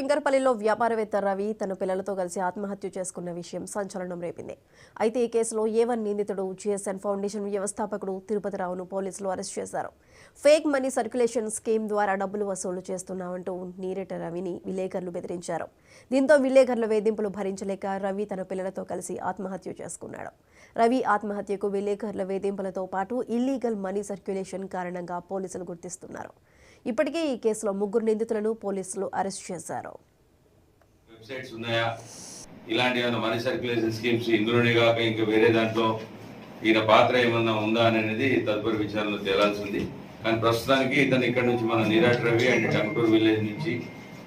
శంకర్పల్లిలో వ్యాపారవేత్త రవి తన పిల్లలతో కలిసి ఆత్మహత్య చేసుకున్న విషయం సంచలనం రేపింది. అయితే ఈ కేసులో A1 నిందితుడు GSN ఫౌండేషన్ వ్యవస్థాపకుడు తిరుపతిరావును పోలీసులు అరెస్ట్ చేశారు. ఫేక్ మనీ సర్క్యులేషన్ స్కీమ్ ద్వారా డబ్బులు వసూలు చేస్తున్నామంటూ నీరెట రవిని విలేకరులు బెదిరించారు. దీంతో విలేకరుల వేధింపులు భరించలేక రవి తన పిల్లలతో కలిసి ఆత్మహత్య చేసుకున్నాడు. రవి ఆత్మహత్యకు విలేకరుల వేధింపులతో పాటు ఇల్లీగల్ మనీ సర్క్యులేషన్ కారణంగా పోలీసులు గుర్తిస్తున్నారు. ఇప్పటికే ఈ కేసులో 3 నిందితులను పోలీసులు అరెస్ట్ చేశారు. వెబ్సైట్స్ ఉన్నాయా, ఇలాంటి మనీ సర్క్యులేషన్ స్కీమ్స్ ఇందులోనే కాక ఇంకా వేరే దాంట్లో ఈయన పాత్ర ఏమన్నా ఉందా అనేది తదుపరి విచారణలో తేలాల్సి ఉంది. కానీ ప్రస్తుతానికి ఇతను ఇక్కడ నుంచి మన నీరాట్ రవి అండ్ టంగుటూరు విలేజ్ నుంచి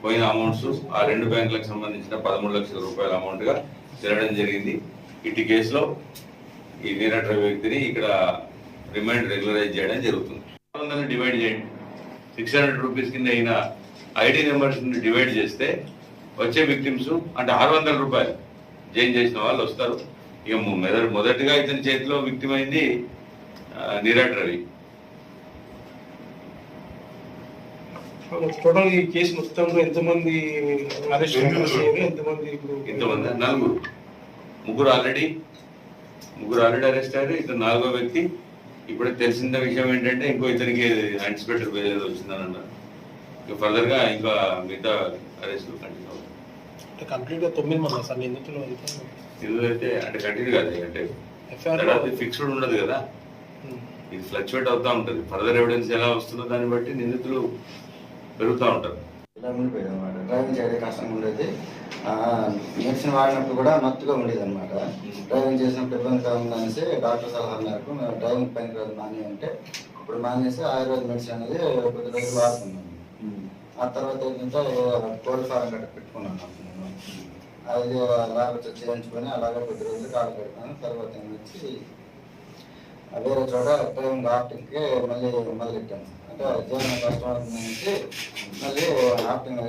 పోయిన అమౌంట్స్ ఆ 2 బ్యాంకులకు సంబంధించిన 13 లక్షల రూపాయల అమౌంట్గా తెరవడం జరిగింది. ఇటు కేసులో ఈ నీరాట్ రవి వ్యక్తిని ఇక్కడ రిమైండ్ రెగ్యులరైజ్ చేయడం జరుగుతుంది. 600 డివైడ్ చేయండి, 600 రూపీస్ కింద అయిన ఐడి నెంబర్స్ డివైడ్ చేస్తే వచ్చే విక్టిమ్స్ అంటే 600 రూపాయలు జైన్ చేసిన వాళ్ళు వస్తారు. ఇక మొదటిగా ఇతని చేతిలో విక్టిమ్ అయింది నీరాట్ రవి. టోటల్ ఈ కేసు మొత్తంలో ఎంతమంది అరెస్ట్ ఇంతమంది 4 ముగ్గురు ఆల్రెడీ అరెస్ట్ అయ్యారు. ఇతను 4వ వ్యక్తి. ఇప్పుడే తెలిసిన విషయం ఏంటంటే ఇంకో ఇతనికి యాంటిసిపేటరీ బెయిల్ ఏదో వచ్చిందని అన్నారు. ఇంకా ఫర్దర్ గా ఇంకా మిగతా అరెస్టులు కంటిన్యూ అవుతాయి. కంప్లీట్ గా 9 మంది సార్ నిందితులు అయితే అంటే కంటిన్యూ కాదు, అంటే ఫిక్స్డ్ ఉండదు కదా, ఇది ఫ్లక్చువేట్ అవుతా ఉంటుంది. ఫర్దర్ ఎవిడెన్స్ ఎలా వస్తుందో దాన్ని బట్టి నిందితులు పెరుగుతూ ఉంటారు. ఇలా ఉండిపోయేది అనమాట. డ్రైవింగ్ చేయడం కష్టంగా ఉండేది. మెడిసిన్ వాడినప్పుడు కూడా మత్తుగా ఉండేది అనమాట. డ్రైవింగ్ చేసినప్పుడు ఇబ్బందిగా ఉందనేసి డాక్టర్ సలహా మేరకు డ్రైవింగ్ పనికి రోజు మానే అంటే ఇప్పుడు మానేసి ఆయుర్వేద మెడిసిన్ అనేది కొద్ది రోజులు వాడుతున్నాను. ఆ తర్వాత ఏంటంటే కోల్డ్ ఫారం గట్ట పెట్టుకున్నాను. అది అలాగ చేయించుకొని అలాగే కొద్ది రోజులు కాలు పెడతాను. తర్వాత ఏమొచ్చి వేరే చోట డ్రైవింగ్ ఆప్టింగ్కి మళ్ళీ మొదలెట్టాను. అంటే జీవన కష్టం నుంచి మళ్ళీ ఆప్టింగ్